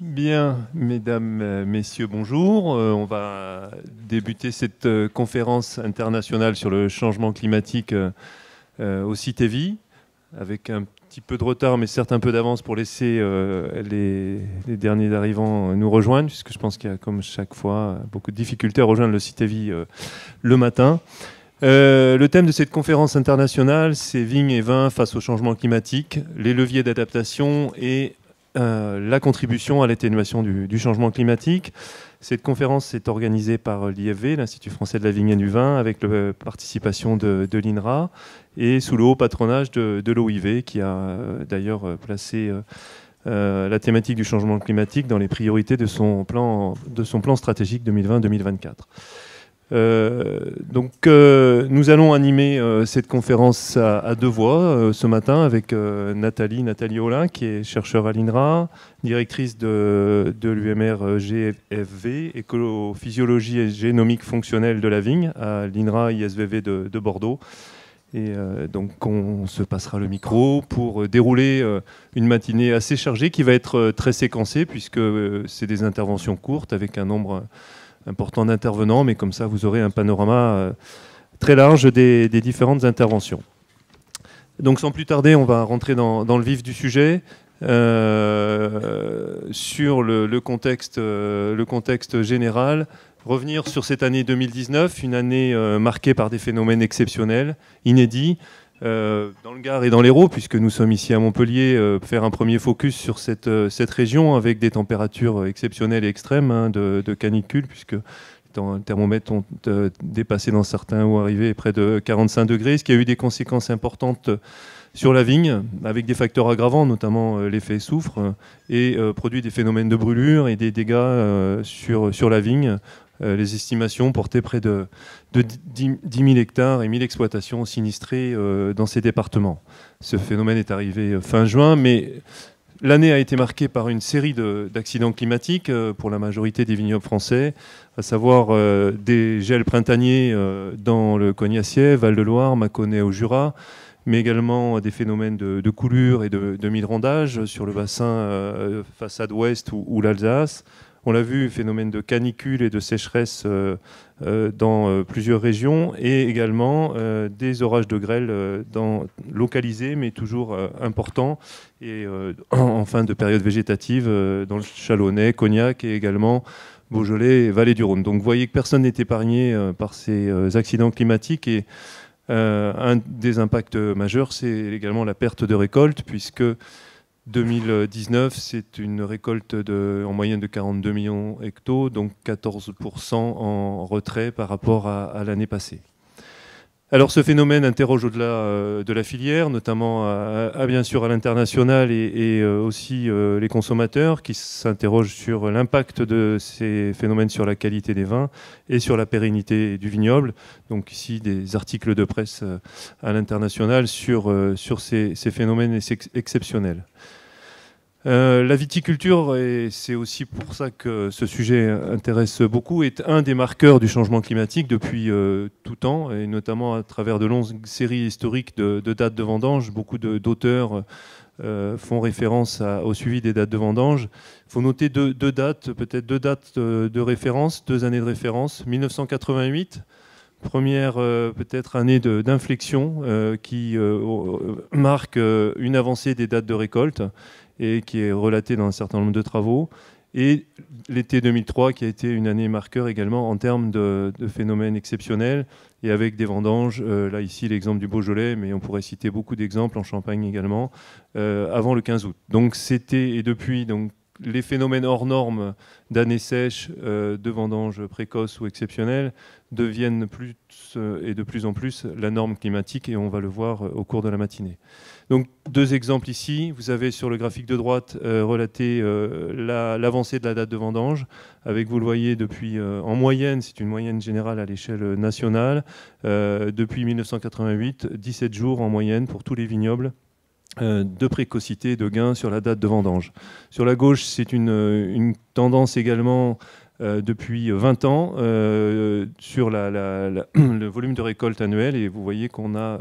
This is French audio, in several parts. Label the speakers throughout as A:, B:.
A: Bien, mesdames, messieurs, bonjour. On va débuter cette conférence internationale sur le changement climatique au CITEVI, avec un petit peu de retard, mais certes un peu d'avance pour laisser les derniers arrivants nous rejoindre, puisque je pense qu'il y a, comme chaque fois, beaucoup de difficultés à rejoindre le CITEVI le matin. Le thème de cette conférence internationale, c'est vignes et vins face au changement climatique, les leviers d'adaptation et la contribution à l'atténuation du changement climatique. Cette conférence est organisée par l'IFV, l'Institut français de la vigne et du vin, avec la participation de l'INRA et sous le haut patronage de l'OIV, qui a d'ailleurs placé la thématique du changement climatique dans les priorités de son plan stratégique 2020-2024. Nous allons animer cette conférence à deux voix ce matin avec Nathalie Aulin, qui est chercheure à l'INRA, directrice de l'UMR GFV, écophysiologie et génomique fonctionnelle de la vigne, à l'INRA ISVV de Bordeaux. Et donc on se passera le micro pour dérouler une matinée assez chargée qui va être très séquencée, puisque c'est des interventions courtes avec un nombre important d'intervenants, mais comme ça vous aurez un panorama très large des différentes interventions. Donc sans plus tarder, on va rentrer dans le vif du sujet, sur le contexte général, revenir sur cette année 2019, une année marquée par des phénomènes exceptionnels, inédits, dans le Gard et dans l'Hérault, puisque nous sommes ici à Montpellier, faire un premier focus sur cette région avec des températures exceptionnelles et extrêmes, de canicule, puisque les thermomètres ont dépassé dans certains ou arrivé près de 45 degrés, ce qui a eu des conséquences importantes sur la vigne, avec des facteurs aggravants, notamment l'effet soufre, et produit des phénomènes de brûlure et des dégâts sur la vigne. Les estimations portaient près de 10 000 hectares et 1000 exploitations sinistrées dans ces départements. Ce phénomène est arrivé fin juin, mais l'année a été marquée par une série d'accidents climatiques pour la majorité des vignobles français, à savoir des gels printaniers dans le Cognaciais, Val-de-Loire, Mâconnais au Jura, mais également des phénomènes de coulure et de milrondage sur le bassin façade ouest ou l'Alsace. On l'a vu, phénomène de canicule et de sécheresse dans plusieurs régions, et également des orages de grêle localisés, mais toujours importants, et en fin de période végétative dans le Chalonnais, Cognac et également Beaujolais et Vallée du Rhône. Donc vous voyez que personne n'est épargné par ces accidents climatiques, et un des impacts majeurs, c'est également la perte de récolte, puisque 2019, c'est une récolte en moyenne de 42 millions hectos, donc 14% en retrait par rapport à l'année passée. Alors ce phénomène interroge au-delà de la filière, notamment bien sûr à l'international, et aussi les consommateurs qui s'interrogent sur l'impact de ces phénomènes sur la qualité des vins et sur la pérennité du vignoble. Donc ici des articles de presse à l'international sur ces phénomènes exceptionnels. La viticulture, et c'est aussi pour ça que ce sujet intéresse beaucoup, est un des marqueurs du changement climatique depuis tout temps, et notamment à travers de longues séries historiques de dates de vendange. Beaucoup d'auteurs font référence au suivi des dates de vendange. Il faut noter deux dates, peut-être deux dates de référence, 2 années de référence. 1988, première peut-être année d'inflexion qui marque une avancée des dates de récolte, et qui est relaté dans un certain nombre de travaux, et l'été 2003 qui a été une année marqueur également en termes de phénomènes exceptionnels, et avec des vendanges, là ici l'exemple du Beaujolais, mais on pourrait citer beaucoup d'exemples en Champagne également, avant le 15 août. Donc c'était, et depuis, donc, les phénomènes hors normes d'années sèches, de vendanges précoces ou exceptionnelles, deviennent plus et de plus en plus la norme climatique, et on va le voir au cours de la matinée. Donc 2 exemples ici. Vous avez sur le graphique de droite relaté l'avancée de la date de vendange, avec, vous le voyez, depuis en moyenne, c'est une moyenne générale à l'échelle nationale, depuis 1988, 17 jours en moyenne pour tous les vignobles de précocité, de gain sur la date de vendange. Sur la gauche, c'est une tendance également depuis 20 ans sur le volume de récolte annuel, et vous voyez qu'on a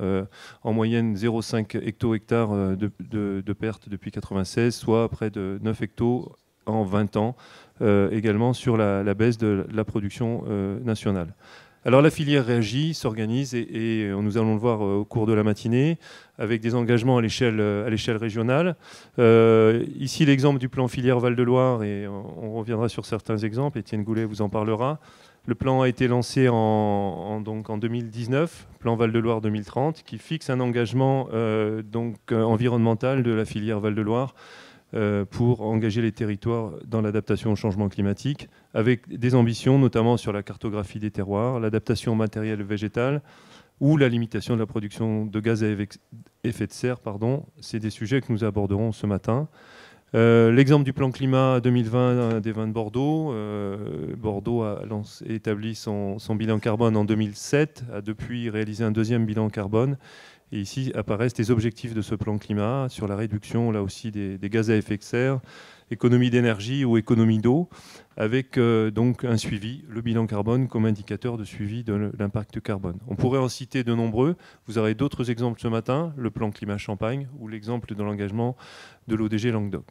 A: en moyenne 0,5 hecto-hectares de perte depuis 1996, soit près de 9 hectos en 20 ans également sur la baisse de la production nationale. Alors la filière réagit, s'organise et nous allons le voir au cours de la matinée avec des engagements à l'échelle régionale. Ici l'exemple du plan filière Val-de-Loire et on reviendra sur certains exemples, Étienne Goulet vous en parlera. Le plan a été lancé en 2019, plan Val-de-Loire 2030, qui fixe un engagement environnemental de la filière Val-de-Loire pour engager les territoires dans l'adaptation au changement climatique, avec des ambitions notamment sur la cartographie des terroirs, l'adaptation au matériel végétal ou la limitation de la production de gaz à effet de serre. C'est des sujets que nous aborderons ce matin. L'exemple du plan climat 2020 des vins de Bordeaux. Bordeaux a établi son bilan carbone en 2007, a depuis réalisé un deuxième bilan carbone. Et ici apparaissent les objectifs de ce plan climat sur la réduction, là aussi, des gaz à effet de serre, économie d'énergie ou économie d'eau, avec donc un suivi, le bilan carbone comme indicateur de suivi de l'impact carbone. On pourrait en citer de nombreux. Vous aurez d'autres exemples ce matin, le plan climat Champagne ou l'exemple de l'engagement de l'ODG Languedoc.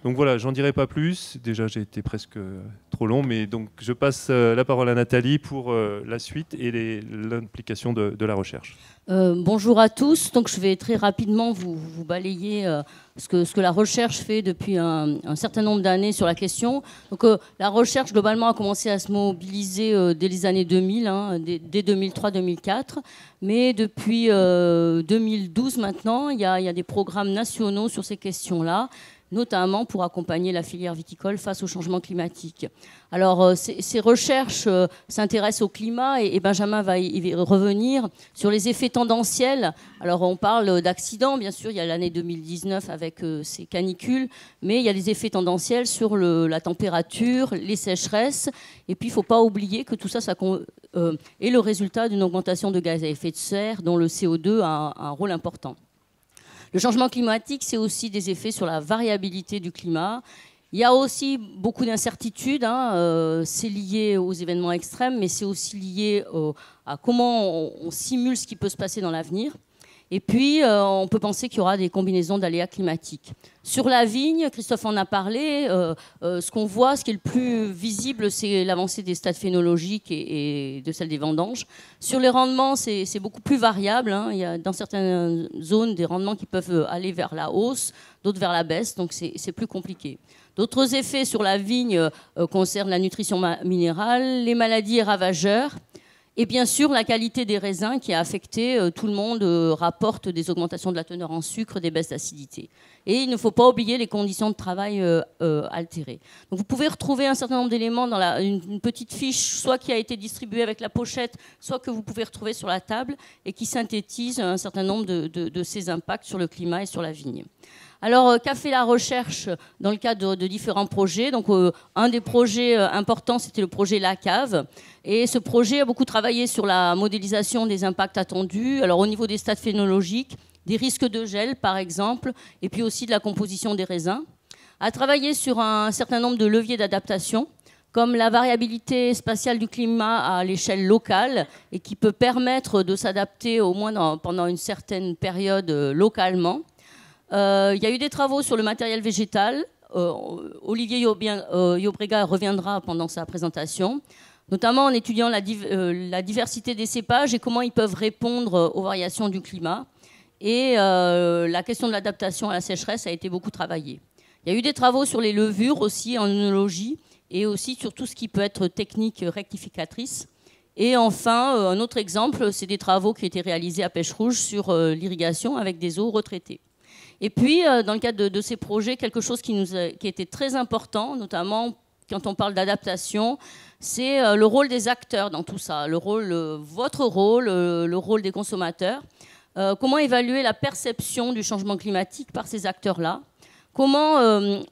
A: Donc voilà, j'en dirai pas plus. Déjà, j'ai été presque trop long, mais donc je passe la parole à Nathalie pour la suite et l'implication de la recherche.
B: Bonjour à tous. Donc je vais très rapidement vous balayer ce que la recherche fait depuis un certain nombre d'années sur la question. Donc la recherche globalement a commencé à se mobiliser dès les années 2000, dès 2003-2004. Mais depuis 2012 maintenant, il y a des programmes nationaux sur ces questions-là, notamment pour accompagner la filière viticole face au changement climatique. Alors, ces recherches s'intéressent au climat et Benjamin va y revenir sur les effets tendanciels. Alors, on parle d'accidents, bien sûr, il y a l'année 2019 avec ces canicules, mais il y a des effets tendanciels sur la température, les sécheresses, et puis il ne faut pas oublier que tout ça, est le résultat d'une augmentation de gaz à effet de serre dont le CO2 a un rôle important. Le changement climatique, c'est aussi des effets sur la variabilité du climat. Il y a aussi beaucoup d'incertitudes. C'est lié aux événements extrêmes, mais c'est aussi lié à comment on simule ce qui peut se passer dans l'avenir. Et puis, on peut penser qu'il y aura des combinaisons d'aléas climatiques. Sur la vigne, Christophe en a parlé, ce qu'on voit, ce qui est le plus visible, c'est l'avancée des stades phénologiques et de celle des vendanges. Sur les rendements, c'est beaucoup plus variable. Il y a dans certaines zones des rendements qui peuvent aller vers la hausse, d'autres vers la baisse, donc c'est plus compliqué. D'autres effets sur la vigne concernent la nutrition minérale, les maladies et ravageurs, et bien sûr, la qualité des raisins qui a affecté, tout le monde rapporte des augmentations de la teneur en sucre, des baisses d'acidité. Et il ne faut pas oublier les conditions de travail altérées. Donc vous pouvez retrouver un certain nombre d'éléments dans une petite fiche, soit qui a été distribuée avec la pochette, soit que vous pouvez retrouver sur la table, et qui synthétise un certain nombre de ces impacts sur le climat et sur la vigne. Alors, qu'a fait la recherche dans le cadre de différents projets? Donc, un des projets importants, c'était le projet La Cave. Et ce projet a beaucoup travaillé sur la modélisation des impacts attendus. Alors, au niveau des stades phénologiques, des risques de gel, par exemple, et puis aussi de la composition des raisins. A travaillé sur un certain nombre de leviers d'adaptation, comme la variabilité spatiale du climat à l'échelle locale, et qui peut permettre de s'adapter au moins pendant une certaine période localement. Il y a eu des travaux sur le matériel végétal. Olivier Llobrega reviendra pendant sa présentation, notamment en étudiant la diversité des cépages et comment ils peuvent répondre aux variations du climat. Et la question de l'adaptation à la sécheresse a été beaucoup travaillée. Il y a eu des travaux sur les levures aussi en œnologie et aussi sur tout ce qui peut être technique rectificatrice. Et enfin, un autre exemple, c'est des travaux qui ont été réalisés à Pêche-Rouge sur l'irrigation avec des eaux retraitées. Et puis, dans le cadre de ces projets, quelque chose qui était très important, notamment quand on parle d'adaptation, c'est le rôle des acteurs dans tout ça, votre rôle, le rôle des consommateurs. Comment évaluer la perception du changement climatique par ces acteurs-là? Comment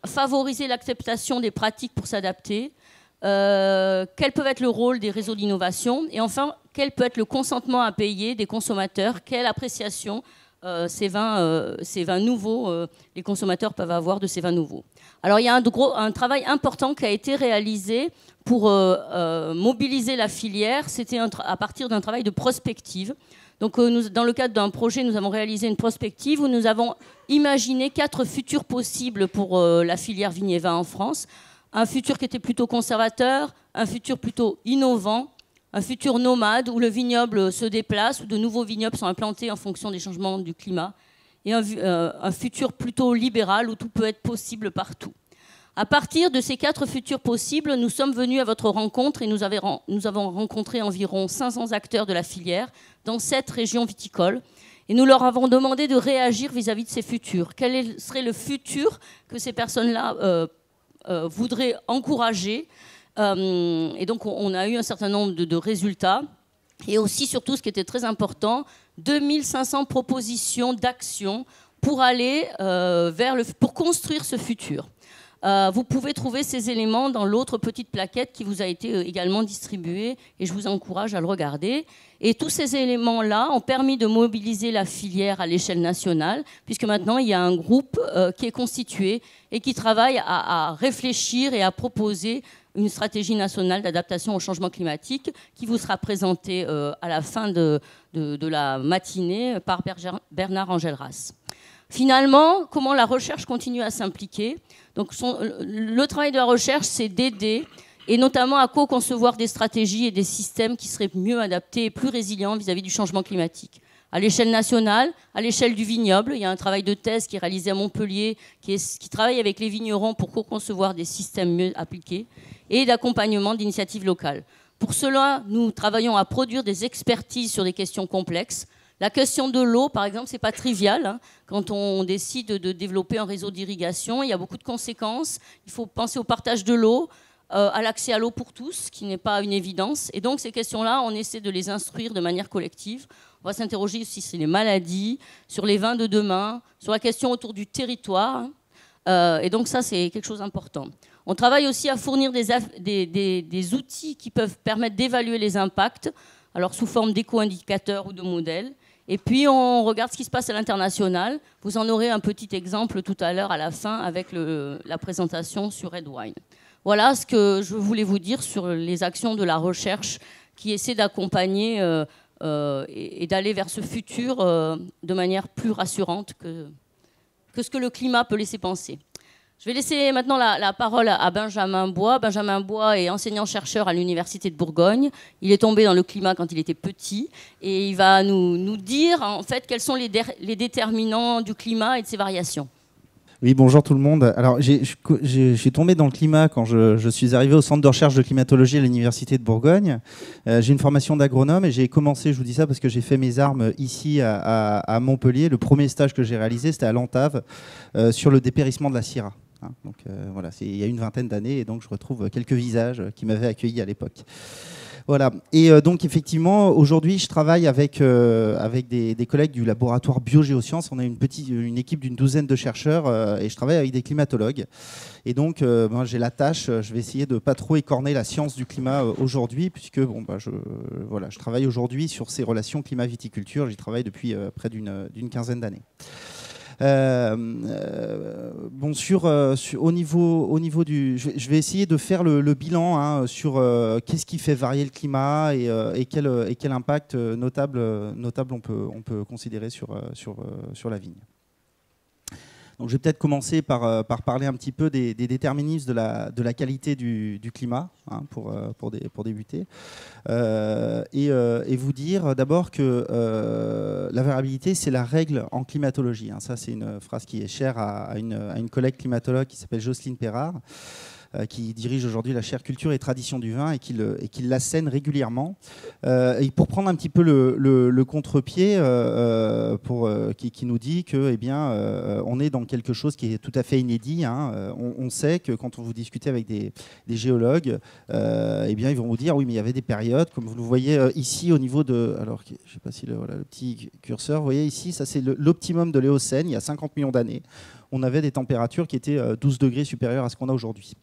B: favoriser l'acceptation des pratiques pour s'adapter? Quel peut être le rôle des réseaux d'innovation? Et enfin, quel peut être le consentement à payer des consommateurs? Quelle appréciation ces vins nouveaux, les consommateurs peuvent avoir de ces vins nouveaux. Alors il y a un travail important qui a été réalisé pour mobiliser la filière. C'était à partir d'un travail de prospective. Donc dans le cadre d'un projet, nous avons réalisé une prospective où nous avons imaginé 4 futurs possibles pour la filière vigne et vin en France. Un futur qui était plutôt conservateur, un futur plutôt innovant, un futur nomade où le vignoble se déplace, où de nouveaux vignobles sont implantés en fonction des changements du climat, et un futur plutôt libéral où tout peut être possible partout. À partir de ces 4 futurs possibles, nous sommes venus à votre rencontre et nous avons rencontré environ 500 acteurs de la filière dans 7 régions viticoles. Et nous leur avons demandé de réagir vis-à-vis de ces futurs. Quel serait le futur que ces personnes-là voudraient encourager? Et donc on a eu un certain nombre de résultats. Et aussi, surtout, ce qui était très important, 2500 propositions d'action pour aller pour construire ce futur. Vous pouvez trouver ces éléments dans l'autre petite plaquette qui vous a été également distribuée et je vous encourage à le regarder. Et tous ces éléments-là ont permis de mobiliser la filière à l'échelle nationale puisque maintenant il y a un groupe qui est constitué et qui travaille à réfléchir et à proposer une stratégie nationale d'adaptation au changement climatique qui vous sera présentée à la fin de la matinée par Bernard Engelras. Finalement, comment la recherche continue à s'impliquer? Donc, le travail de la recherche, c'est d'aider et notamment à co-concevoir des stratégies et des systèmes qui seraient mieux adaptés et plus résilients vis-à-vis du changement climatique. À l'échelle nationale, à l'échelle du vignoble, il y a un travail de thèse qui est réalisé à Montpellier, qui travaille avec les vignerons pour co-concevoir des systèmes mieux appliqués et d'accompagnement d'initiatives locales. Pour cela, nous travaillons à produire des expertises sur des questions complexes. La question de l'eau, par exemple, c'est pas trivial. Hein. Quand on décide de développer un réseau d'irrigation, il y a beaucoup de conséquences. Il faut penser au partage de l'eau, à l'accès à l'eau pour tous, qui n'est pas une évidence. Et donc, ces questions-là, on essaie de les instruire de manière collective. On va s'interroger aussi sur les maladies, sur les vins de demain, sur la question autour du territoire. Et donc, ça, c'est quelque chose d'important. On travaille aussi à fournir des outils qui peuvent permettre d'évaluer les impacts, alors sous forme d'éco-indicateurs ou de modèles. Et puis, on regarde ce qui se passe à l'international. Vous en aurez un petit exemple tout à l'heure à la fin avec la présentation sur Red Wine. Voilà ce que je voulais vous dire sur les actions de la recherche qui essaient d'accompagner et d'aller vers ce futur de manière plus rassurante que ce que le climat peut laisser penser. Je vais laisser maintenant la parole à Benjamin Bois. Benjamin Bois est enseignant-chercheur à l'Université de Bourgogne. Il est tombé dans le climat quand il était petit et il va nous dire en fait quels sont les déterminants du climat et de ses variations.
C: Oui, bonjour tout le monde. Alors, je suis tombé dans le climat quand je suis arrivé au centre de recherche de climatologie à l'Université de Bourgogne. J'ai une formation d'agronome et j'ai commencé, je vous dis ça parce que j'ai fait mes armes ici à Montpellier. Le premier stage que j'ai réalisé, c'était à l'Antave, sur le dépérissement de la Syrah. Donc voilà, il y a une vingtaine d'années et donc je retrouve quelques visages qui m'avaient accueilli à l'époque. Voilà. Et donc effectivement, aujourd'hui, je travaille avec des collègues du laboratoire Biogéosciences. On a une équipe d'une douzaine de chercheurs et je travaille avec des climatologues. Et donc, j'ai la tâche, je vais essayer de ne pas trop écorner la science du climat aujourd'hui, puisque je travaille aujourd'hui sur ces relations climat-viticulture. J'y travaille depuis près d'une quinzaine d'années. Au niveau du, je vais essayer de faire le bilan sur qu'est-ce qui fait varier le climat et quel impact notable on peut considérer sur la vigne. Donc, je vais peut-être commencer par parler un petit peu des déterminismes de la qualité du climat, pour débuter, et vous dire d'abord que la variabilité, c'est la règle en climatologie. Ça, c'est une phrase qui est chère à une collègue climatologue qui s'appelle Jocelyne Perrard, qui dirige aujourd'hui la chaire Culture et Tradition du vin et qui l'assène régulièrement. Et pour prendre un petit peu le contre-pied, qui nous dit que, on est dans quelque chose qui est tout à fait inédit. On sait que quand vous discutez avec des géologues, ils vont vous dire oui, mais il y avait des périodes, comme vous le voyez ici au niveau de. Alors, je ne sais pas si le petit curseur, vous voyez ici, ça c'est l'optimum de l'Éocène, il y a 50 millions d'années. On avait des températures qui étaient 12 degrés supérieures à ce qu'on a aujourd'hui.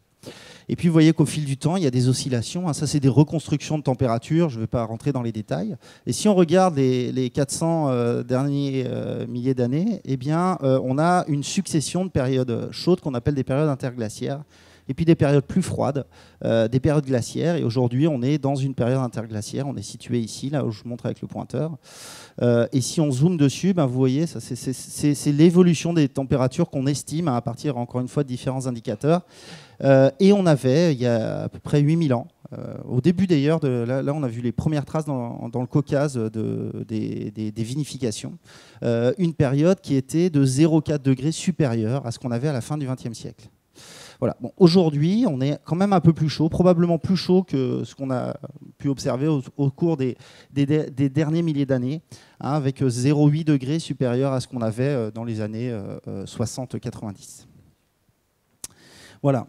C: Et puis vous voyez qu'au fil du temps, il y a des oscillations, hein. Ça, c'est des reconstructions de température, je ne vais pas rentrer dans les détails. Et si on regarde les 400 derniers milliers d'années, eh bien, on a une succession de périodes chaudes qu'on appelle des périodes interglaciaires, et puis des périodes plus froides, des périodes glaciaires. Et aujourd'hui, on est dans une période interglaciaire. On est situé ici, là où je montre avec le pointeur. Et si on zoome dessus, ben, vous voyez, c'est l'évolution des températures qu'on estime à partir, encore une fois, de différents indicateurs. Et on avait, il y a à peu près 8000 ans, au début d'ailleurs, là on a vu les premières traces dans le Caucase des vinifications, une période qui était de 0,4 degrés supérieure à ce qu'on avait à la fin du XXe siècle. Voilà. Bon, aujourd'hui, on est quand même un peu plus chaud, probablement plus chaud que ce qu'on a pu observer au cours des derniers milliers d'années, hein, avec 0,8 degrés supérieur à ce qu'on avait dans les années 60-90. Voilà.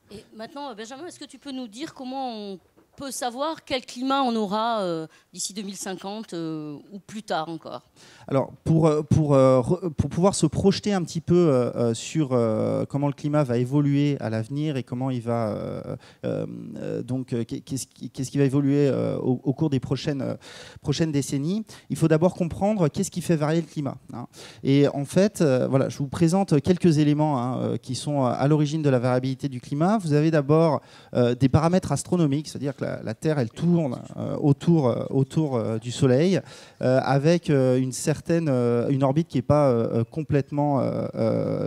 B: Et maintenant, Benjamin, est-ce que tu peux nous dire comment on peut savoir quel climat on aura d'ici 2050 ou plus tard encore?
C: Alors, pour pouvoir se projeter un petit peu sur comment le climat va évoluer à l'avenir et comment il va qu'est-ce qui va évoluer au cours des prochaines décennies, il faut d'abord comprendre qu'est-ce qui fait varier le climat, hein. Et en fait, voilà, je vous présente quelques éléments, hein, qui sont à l'origine de la variabilité du climat. Vous avez d'abord des paramètres astronomiques, c'est-à-dire que la Terre, elle tourne autour du Soleil avec une orbite qui n'est pas complètement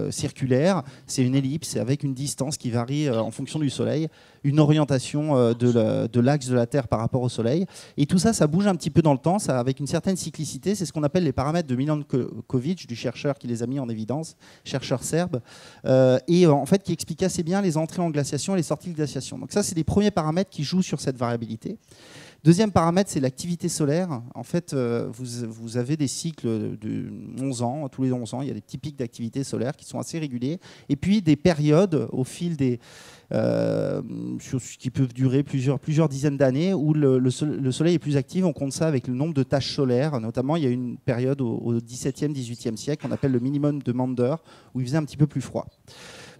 C: circulaire. C'est une ellipse avec une distance qui varie en fonction du Soleil, une orientation de l'axe de la Terre par rapport au Soleil. Et tout ça, ça bouge un petit peu dans le temps, ça, avec une certaine cyclicité. C'est ce qu'on appelle les paramètres de Milankovic, du chercheur qui les a mis en évidence, chercheur serbe, et en fait qui explique assez bien les entrées en glaciation et les sorties de glaciation. Donc ça, c'est des premiers paramètres qui jouent sur cette variabilité. Deuxième paramètre, c'est l'activité solaire. En fait, vous avez des cycles de 11 ans. Tous les 11 ans, il y a des petits pics d'activité solaire qui sont assez réguliers. Et puis des périodes au fil qui peuvent durer plusieurs dizaines d'années où le Soleil est plus actif. On compte ça avec le nombre de taches solaires. Notamment, il y a une période au XVIIe, XVIIIe siècle qu'on appelle le minimum de Maunder, où il faisait un petit peu plus froid.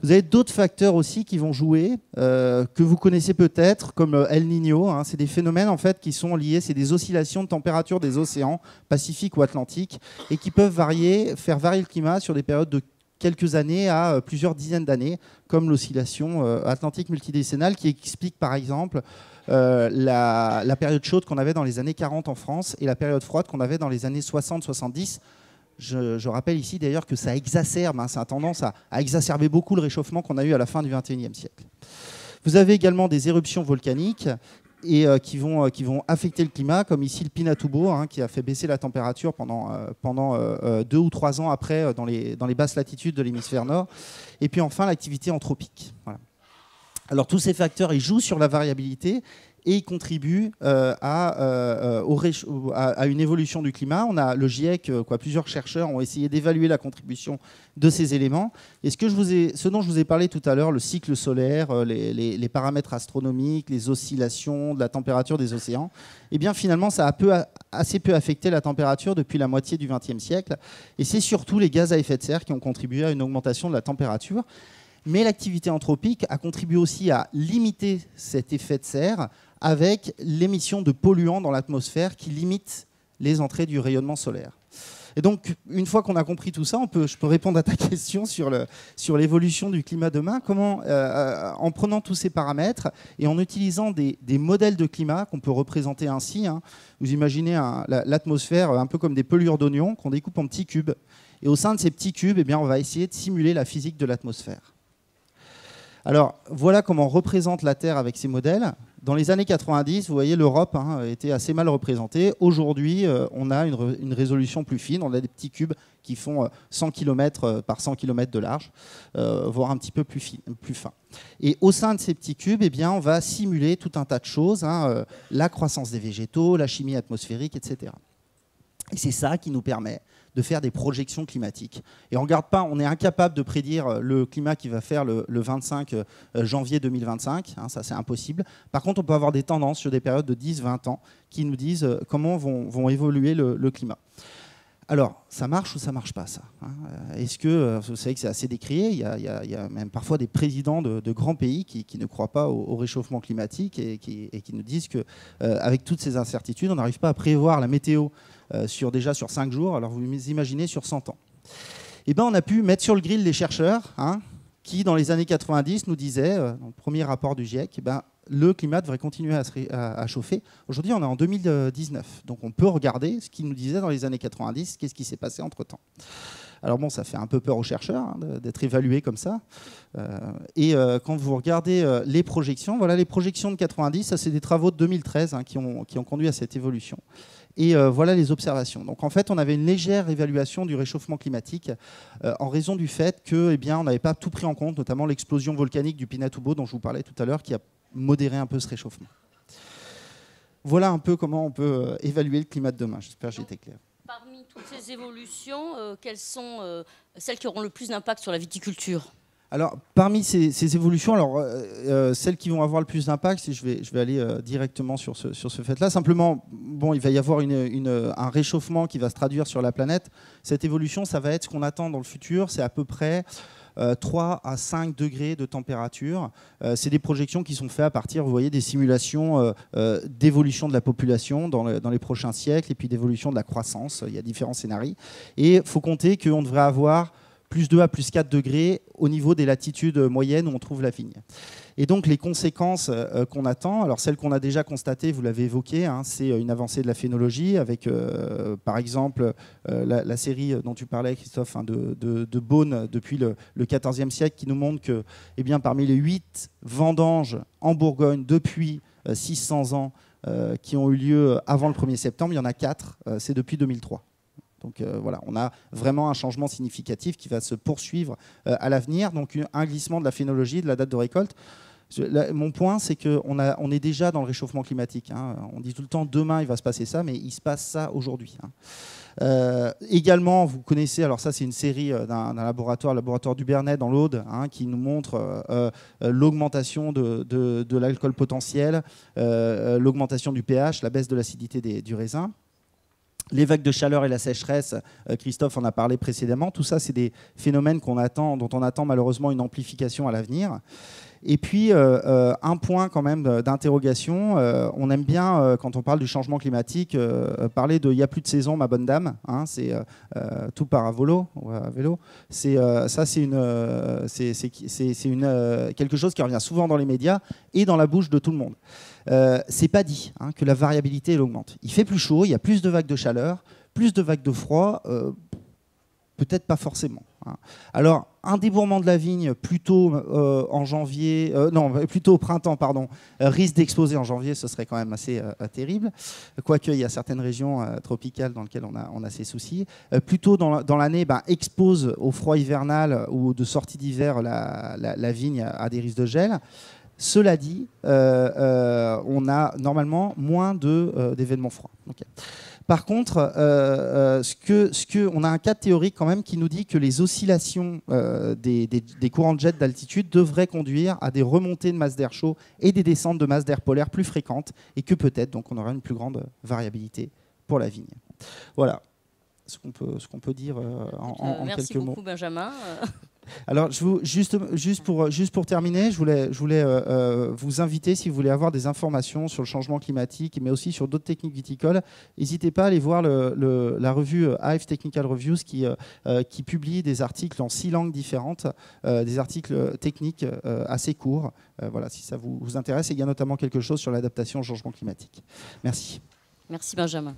C: Vous avez d'autres facteurs aussi qui vont jouer, que vous connaissez peut-être, comme El Niño, hein. C'est des phénomènes en fait qui sont liés, c'est des oscillations de température des océans, Pacifique ou Atlantique, et qui peuvent faire varier le climat sur des périodes de quelques années à plusieurs dizaines d'années, comme l'oscillation atlantique multidécennale, qui explique par exemple la période chaude qu'on avait dans les années 40 en France et la période froide qu'on avait dans les années 60-70. Je rappelle ici d'ailleurs que ça exacerbe, hein, ça a tendance à exacerber beaucoup le réchauffement qu'on a eu à la fin du XXIe siècle. Vous avez également des éruptions volcaniques et qui vont affecter le climat, comme ici le Pinatubo, hein, qui a fait baisser la température pendant 2 ou 3 ans après dans les basses latitudes de l'hémisphère nord. Et puis enfin l'activité anthropique. Voilà. Alors tous ces facteurs, ils jouent sur la variabilité et ils contribuent à une évolution du climat. On a le GIEC, plusieurs chercheurs ont essayé d'évaluer la contribution de ces éléments. Et ce dont je vous ai parlé tout à l'heure, le cycle solaire, les paramètres astronomiques, les oscillations de la température des océans, eh bien finalement ça a assez peu affecté la température depuis la moitié du XXe siècle. Et c'est surtout les gaz à effet de serre qui ont contribué à une augmentation de la température. Mais l'activité anthropique a contribué aussi à limiter cet effet de serre avec l'émission de polluants dans l'atmosphère qui limitent les entrées du rayonnement solaire. Et donc, une fois qu'on a compris tout ça, je peux répondre à ta question sur l'évolution du climat demain. Comment, en prenant tous ces paramètres et en utilisant des modèles de climat qu'on peut représenter ainsi, hein, vous imaginez l'atmosphère un peu comme des pelures d'oignons qu'on découpe en petits cubes. Et au sein de ces petits cubes, eh bien, on va essayer de simuler la physique de l'atmosphère. Alors, voilà comment on représente la Terre avec ces modèles. Dans les années 90, vous voyez, l'Europe était assez mal représentée. Aujourd'hui, on a une résolution plus fine. On a des petits cubes qui font 100 km par 100 km de large, voire un petit peu plus fin. Et au sein de ces petits cubes, eh bien, on va simuler tout un tas de choses, hein, la croissance des végétaux, la chimie atmosphérique, etc. Et c'est ça qui nous permet de faire des projections climatiques. Et on est incapable de prédire le climat qui va faire le 25 janvier 2025, hein, ça c'est impossible. Par contre, on peut avoir des tendances sur des périodes de 10-20 ans qui nous disent comment vont évoluer le climat. Alors, ça marche ou ça marche pas, ça, hein? Est-ce que, vous savez que c'est assez décrié, il y a même parfois des présidents de grands pays qui ne croient pas au réchauffement climatique et qui nous disent qu'avec toutes ces incertitudes, on n'arrive pas à prévoir la météo déjà sur 5 jours, alors vous imaginez sur 100 ans. Eh ben, on a pu mettre sur le grill les chercheurs, hein, qui, dans les années 90, nous disaient, dans le premier rapport du GIEC, eh ben, le climat devrait continuer à chauffer. Aujourd'hui, on est en 2019. Donc, on peut regarder ce qu'ils nous disaient dans les années 90, qu'est-ce qui s'est passé entre-temps. Alors bon, ça fait un peu peur aux chercheurs, hein, d'être évalués comme ça. Quand vous regardez les projections, voilà, les projections de 90, ça c'est des travaux de 2013 hein, qui ont conduit à cette évolution. Et voilà les observations. Donc en fait, on avait une légère évaluation du réchauffement climatique en raison du fait que, eh bien, on n'avait pas tout pris en compte, notamment l'explosion volcanique du Pinatubo dont je vous parlais tout à l'heure, qui a modéré un peu ce réchauffement. Voilà un peu comment on peut évaluer le climat de demain. J'espère que j'ai été clair.
B: Parmi toutes ces évolutions, quelles sont celles qui auront le plus d'impact sur la viticulture ? Alors,
C: parmi ces évolutions, celles qui vont avoir le plus d'impact, je vais aller directement sur ce fait-là. Simplement, bon, il va y avoir un réchauffement qui va se traduire sur la planète. Cette évolution, ça va être ce qu'on attend dans le futur. C'est à peu près 3 à 5 degrés de température. C'est des projections qui sont faites à partir, vous voyez, des simulations d'évolution de la population dans les prochains siècles et puis d'évolution de la croissance. Il y a différents scénarios. Et il faut compter qu'on devrait avoir plus 2 à plus 4 degrés au niveau des latitudes moyennes où on trouve la vigne. Et donc les conséquences qu'on attend, alors celles qu'on a déjà constatées, vous l'avez évoqué, hein, c'est une avancée de la phénologie avec par exemple la série dont tu parlais, Christophe, hein, de Beaune depuis le XIVe siècle qui nous montre que eh bien, parmi les 8 vendanges en Bourgogne depuis 600 ans qui ont eu lieu avant le 1er septembre, il y en a 4, c'est depuis 2003. Donc voilà, on a vraiment un changement significatif qui va se poursuivre à l'avenir. Donc un glissement de la phénologie, de la date de récolte. Mon point, c'est qu'on est déjà dans le réchauffement climatique. Hein. On dit tout le temps, demain, il va se passer ça, mais il se passe ça aujourd'hui. Hein. Également, vous connaissez, alors ça c'est une série d'un laboratoire, le laboratoire du Bernet dans l'Aude, hein, qui nous montre l'augmentation de l'alcool potentiel, l'augmentation du pH, la baisse de l'acidité du raisin. Les vagues de chaleur et la sécheresse, Christophe en a parlé précédemment, tout ça c'est des phénomènes dont on attend malheureusement une amplification à l'avenir. Et puis un point quand même d'interrogation, on aime bien quand on parle du changement climatique parler de « il n'y a plus de saison ma bonne dame hein, », c'est tout part à vélo. Ça c'est quelque chose qui revient souvent dans les médias et dans la bouche de tout le monde. C'est pas dit hein, que la variabilité elle augmente. Il fait plus chaud, il y a plus de vagues de chaleur, plus de vagues de froid, peut-être pas forcément. Hein. Alors, un débourrement de la vigne plutôt en janvier, plutôt au printemps, pardon, risque d'exploser en janvier, ce serait quand même assez terrible. Quoique, il y a certaines régions tropicales dans lesquelles on a ces soucis. Plutôt dans l'année, expose au froid hivernal ou de sortie d'hiver la vigne à des risques de gel. Cela dit, on a normalement moins d'événements froids. Okay. Par contre, on a un cas théorique quand même qui nous dit que les oscillations des courants de jet d'altitude devraient conduire à des remontées de masse d'air chaud et des descentes de masse d'air polaire plus fréquentes et que peut-être donc on aura une plus grande variabilité pour la vigne. Voilà ce qu'on peut dire en quelques mots.
B: Merci beaucoup Benjamin.
C: Alors, juste pour terminer, je voulais vous inviter, si vous voulez avoir des informations sur le changement climatique, mais aussi sur d'autres techniques viticoles, n'hésitez pas à aller voir la revue Hive Technical Reviews qui publie des articles en 6 langues différentes, des articles techniques assez courts. Voilà, si ça vous intéresse, et il y a notamment quelque chose sur l'adaptation au changement climatique. Merci.
B: Merci Benjamin.